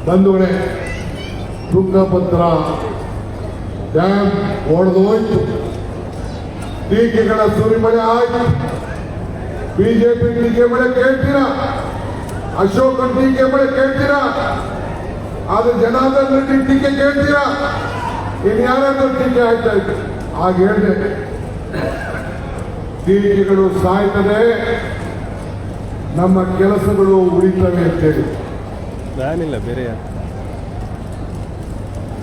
ಬಂಧುಗಳೇ, ತುಂಗಭದ್ರಾ ಡ್ಯಾಮ್ ಒಡೆದೋಯ್ತು, ಟೀಕೆಗಳ ಸುರಿಮಳೆ ಆಯ್ತು. ಬಿಜೆಪಿ ಟೀಕೆ ಮಳೆ ಕೇಳ್ತೀರಾ, ಅಶೋಕ್ ಟೀಕೆ ಮಳೆ ಕೇಳ್ತೀರಾ, ಆದ್ರೆ ಜನಾರ್ದನ್ ರೆಡ್ಡಿ ಟೀಕೆ ಕೇಳ್ತೀರಾ, ಇನ್ಯಾರಾದ್ರೂ ಟೀಕೆ ಆಯ್ತಾ ಇತ್ತು. ಆಗ ಹೇಳಿದೆ, ಟೀಕೆಗಳು ಸಾಯ್ತದೆ, ನಮ್ಮ ಕೆಲಸಗಳು ಉಳಿತವೆ ಅಂತೇಳಿ. ನಾನಿಲ್ಲ ಬೇರೆ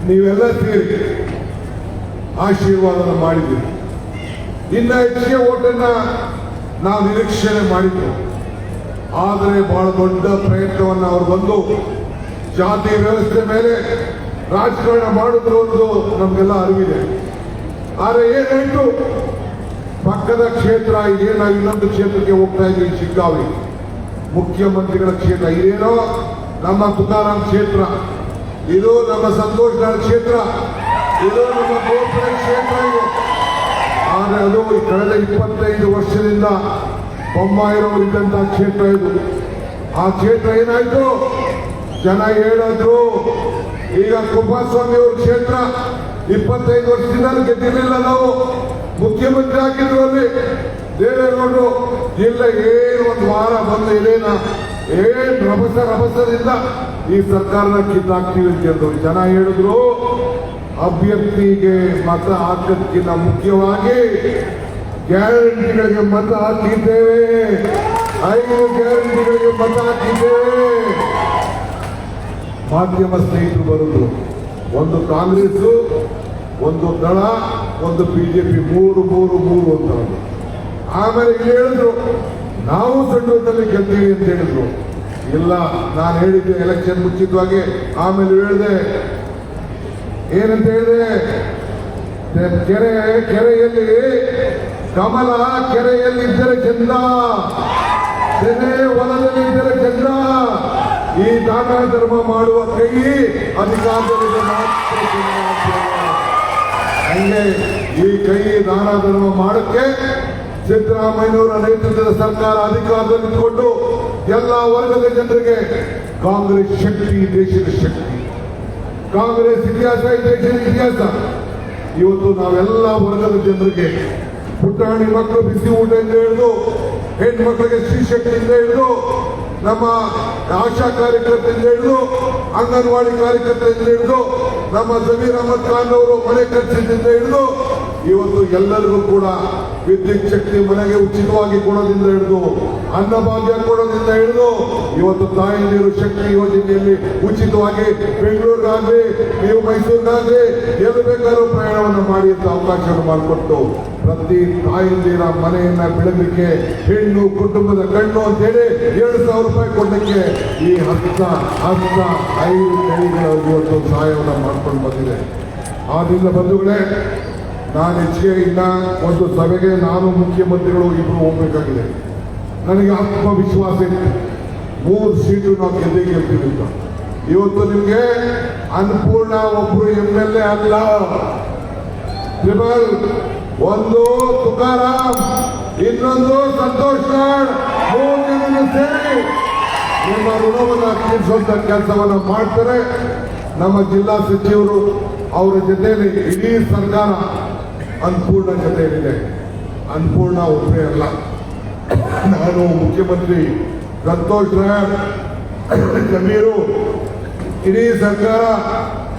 ನೀವೆಲ್ಲ ಸೇರಿ ಆಶೀರ್ವಾದ ಮಾಡಿದ್ದೀರಿ. ಇನ್ನ ಹೆಚ್ಚಿಗೆ ಓಟನ್ನ ನಾವು ನಿರೀಕ್ಷಣೆ ಮಾಡಿದ್ದು. ಆದರೆ ಬಹಳ ದೊಡ್ಡ ಪ್ರಯತ್ನವನ್ನು ಅವರು ಬಂದು ಜಾತಿ ವ್ಯವಸ್ಥೆ ಮೇಲೆ ರಾಜಕಾರಣ ಮಾಡಿದ್ರು ಎಂದು ನಮಗೆಲ್ಲ ಅರಿವಿದೆ. ಆದರೆ ಏನಾಯ್ತು, ಪಕ್ಕದ ಕ್ಷೇತ್ರ ಇದೇ, ನಾವು ಇನ್ನೊಂದು ಕ್ಷೇತ್ರಕ್ಕೆ ಹೋಗ್ತಾ ಇದ್ವಿ, ಶಿಗ್ಗಾವಿ ಮುಖ್ಯಮಂತ್ರಿಗಳ ಕ್ಷೇತ್ರ. ಇದೇನೋ ನಮ್ಮ ತುಕಾರಾಮ್ ಕ್ಷೇತ್ರ, ಇದು ನಮ್ಮ ಸಂತೋಷ್ ಕ್ಷೇತ್ರ, ಇದು ನಮ್ಮ ಗೋಪುರ ಕ್ಷೇತ್ರ ಇದು. ಆದರೆ ಅದು ಕಳೆದ 25 ವರ್ಷದಿಂದ ಬೊಮ್ಮಾಯಿರವರಿದ್ದಂತಹ ಕ್ಷೇತ್ರ ಇದು. ಆ ಕ್ಷೇತ್ರ ಏನಾಯ್ತು, ಜನ ಹೇಳಿದ್ರು. ಈಗ ಕುಮಾರಸ್ವಾಮಿ ಅವರ ಕ್ಷೇತ್ರ 25 ವರ್ಷದಿಂದ ಗೆದ್ದಿರಲಿಲ್ಲ. ನಾವು ಮುಖ್ಯಮಂತ್ರಿ ಆಗಿದ್ರು ಅಲ್ಲಿ ದೇವೇಗೌಡರು. ಇಲ್ಲ, ಏನು ಒಂದು ವಾರ ಬಂದು ಇಲ್ಲೇನ ಏನ್ ರಭಸದಿಂದ ಈ ಸರ್ಕಾರನ ಕಿತ್ತಾಕ್ತೀವಿ ಅಂತ ಹೇಳಿದ್ರು. ಜನ ಹೇಳಿದ್ರು, ಅಭ್ಯರ್ಥಿಗೆ ಮತ ಹಾಕೋದಕ್ಕಿಂತ ಮುಖ್ಯವಾಗಿ ಗ್ಯಾರಂಟಿಗಳಿಗೆ ಮತ ಹಾಕಿದ್ದೇವೆ, 5 ಗ್ಯಾರಂಟಿಗಳಿಗೆ ಮತ ಹಾಕಿದ್ದೇವೆ. ಮಾಧ್ಯಮ ಸ್ನೇಹಿತರು ಬರುವುದು, ಒಂದು ಕಾಂಗ್ರೆಸ್, ಒಂದು ದಳ, ಒಂದು ಬಿಜೆಪಿ, ಮೂರು ಅಂತ. ಆಮೇಲೆ ಇಲ್ಲಿ ಹೇಳಿದ್ರು, ನಾವು ಸಣ್ಣದಲ್ಲಿ ಗೆಲ್ತೀವಿ ಅಂತ ಹೇಳಿದ್ರು. ಇಲ್ಲ, ನಾನು ಹೇಳಿದ್ದೆ ಎಲೆಕ್ಷನ್ ಮುಂಚಿತವಾಗಿ. ಆಮೇಲೆ ಹೇಳಿದೆ, ಏನಂತ ಹೇಳಿದೆ, ಕೆರೆಯಲ್ಲಿ ಕಮಲ ಕೆರೆಯಲ್ಲಿದ್ದರೆ ಚಂದ, ತೆನೆ ಹೊಲದಲ್ಲಿದ್ದರೆ ಚಂದ. ಈ ದಾನ ಧರ್ಮ ಮಾಡುವ ಕೈ ಅಧಿಕಾರದಲ್ಲಿ ಮಾತ್ರ ಚಂದ. ಹಂಗೆ ಈ ಕೈ ದಾನ ಧರ್ಮ ಮಾಡಕ್ಕೆ ಸಿದ್ದರಾಮಯ್ಯನವರ ನೇತೃತ್ವದ ಸರ್ಕಾರ ಅಧಿಕಾರದಲ್ಲಿದ್ದುಕೊಂಡು ಎಲ್ಲ ವರ್ಗದ ಜನರಿಗೆ ಕಾಂಗ್ರೆಸ್ ಶಕ್ತಿ, ದೇಶದ ಶಕ್ತಿ. ಕಾಂಗ್ರೆಸ್ ಇತಿಹಾಸ ಈ ದೇಶದ ಇತಿಹಾಸ. ಇವತ್ತು ನಾವೆಲ್ಲ ವರ್ಗದ ಜನರಿಗೆ, ಪುಟಾಣಿ ಮಕ್ಕಳು ಬಿಸಿ ಊಟ ಎಂದು ಹಿಡಿದು, ಹೆಣ್ಮಕ್ಳಿಗೆ ಶ್ರೀಶಕ್ತಿಯಿಂದ ಹಿಡಿದು, ನಮ್ಮ ಆಶಾ ಕಾರ್ಯಕರ್ತರಿಂದ ಹಿಡಿದು, ಅಂಗನವಾಡಿ ಕಾರ್ಯಕರ್ತರಿಂದ ಹಿಡಿದು, ನಮ್ಮ ಜಮೀರ್ ಅಹಮದ್ ಖಾನ್ ಅವರು ಮನೆ ಖರ್ಚಿನಿಂದ ಹಿಡಿದು, ಇವತ್ತು ಎಲ್ಲರಿಗೂ ಕೂಡ ವಿದ್ಯುತ್ ಶಕ್ತಿ ಮನೆಗೆ ಉಚಿತವಾಗಿ ಕೊಡೋದ್ರಿಂದ ಹಿಡಿದು, ಅನ್ನಭಾಗ್ಯ ಕೊಡೋದ್ರಿಂದ ಹಿಡಿದು, ಇವತ್ತು ತಾಯಿ ನೀರು ಶಕ್ತಿ ಯೋಜನೆಯಲ್ಲಿ ಉಚಿತವಾಗಿ ಬೆಂಗಳೂರಿಗಾಗ್ಲಿ, ನೀವು ಮೈಸೂರಿಗಾಗ್ಲಿ ಎಲ್ಲಿ ಬೇಕಾದ್ರೂ ಪ್ರಯಾಣವನ್ನು ಮಾಡಿ ಅಂತ ಅವಕಾಶವನ್ನು ಮಾಡಿಕೊಟ್ಟು, ಪ್ರತಿ ತಾಯಿಂದಿರ ಮನೆಯನ್ನ ಬೆಳಲಿಕ್ಕೆ ಹೆಣ್ಣು ಕುಟುಂಬದ ಕಣ್ಣು ಅಂತೇಳಿ 7,000 ರೂಪಾಯಿ ಕೊಡಲಿಕ್ಕೆ ಈ ಹಸ್ತ 5 ಕೈಗಳ ಇವತ್ತು ಸಹಾಯವನ್ನು ಮಾಡ್ಕೊಂಡು ಬಂದಿದೆ. ಆದ್ರಿಂದ ಬಂಧುಗಳೇ, ನಾನು ಹೆಚ್ಚಿಗೆ ಇನ್ನ ಒಂದು ಸಭೆಗೆ ನಾನು ಮುಖ್ಯಮಂತ್ರಿಗಳು ಇಬ್ಬರು ಹೋಗ್ಬೇಕಾಗಿದೆ. ನನಗೆ ಆತ್ಮವಿಶ್ವಾಸ ಇದೆ, 3 ಸೀಟು ನಾವು ಗೆಲ್ತೀವಿ ಅಂತ. ಇವತ್ತು ನಿಮಗೆ ಅನ್ನಪೂರ್ಣ ಒಬ್ಬರು MLA ಅಲ್ಲ, ಟ್ರಿಬಲ್, ಒಂದು ತುಕಾರಾಮ್, ಇನ್ನೊಂದು ಸಂತೋಷ್ ನಾಡ್, 3 ಜನ ಸೇರಿ ನಿಮ್ಮ ಋಣವನ್ನು ತೀರಿಸುವಂತ ಕೆಲಸವನ್ನು ಮಾಡ್ತಾರೆ. ನಮ್ಮ ಜಿಲ್ಲಾ ಸಚಿವರು ಅವರ ಜೊತೆಯಲ್ಲಿ ಇಡೀ ಸರ್ಕಾರ ಅನ್ನಪೂರ್ಣ ಜೊತೆಯಲ್ಲಿದೆ. ಅನ್ನಪೂರ್ಣ ಒಬ್ಬರೇ ಅಲ್ಲ, ನಾನು ಮುಖ್ಯಮಂತ್ರಿ ಸಂತೋಷ್ ನಾಡ್, ಜಮೀರು, ಇಡೀ ಸರ್ಕಾರ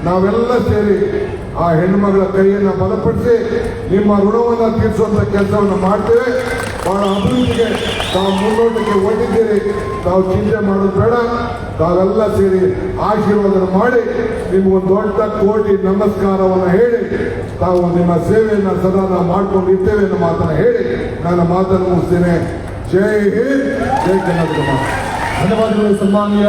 ನಾವೆಲ್ಲ ಸೇರಿ ಆ ಹೆಣ್ಣುಮಗಳ ಕೈಯನ್ನು ಬಲಪಡಿಸಿ ನಿಮ್ಮ ಋಣವನ್ನು ತೀರಿಸುವಂತ ಕೆಲಸವನ್ನು ಮಾಡ್ತೇವೆ. ಬಹಳ ಅಭಿವೃದ್ಧಿಗೆ ತಾವು ಮುನ್ನೋಟಕ್ಕೆ ಹೊರಟಿದ್ದೀರಿ. ತಾವು ಚಿಂತೆ ಮಾಡೋದು ಬೇಡ, ತಾವೆಲ್ಲ ಸೇರಿ ಆಶೀರ್ವಾದ ಮಾಡಿ ನಿಮಗೊಂದು ದೊಡ್ಡ ಕೋಟಿ ನಮಸ್ಕಾರವನ್ನು ಹೇಳಿ ತಾವು ನಿಮ್ಮ ಸೇವೆಯನ್ನು ಸದಾ ನಾವು ಮಾಡ್ಕೊಂಡಿರ್ತೇವೆ ಅನ್ನೋ ಮಾತನ್ನು ಹೇಳಿ ನಾನು ಮಾತನ್ನು ಮುಗಿಸ್ತೇನೆ. ಜೈ ಹಿಂದ್, ಜೈ ಕರ್ನಾಟಕ. ಧನ್ಯವಾದಗಳು ಸನ್ಮಾನ್ಯ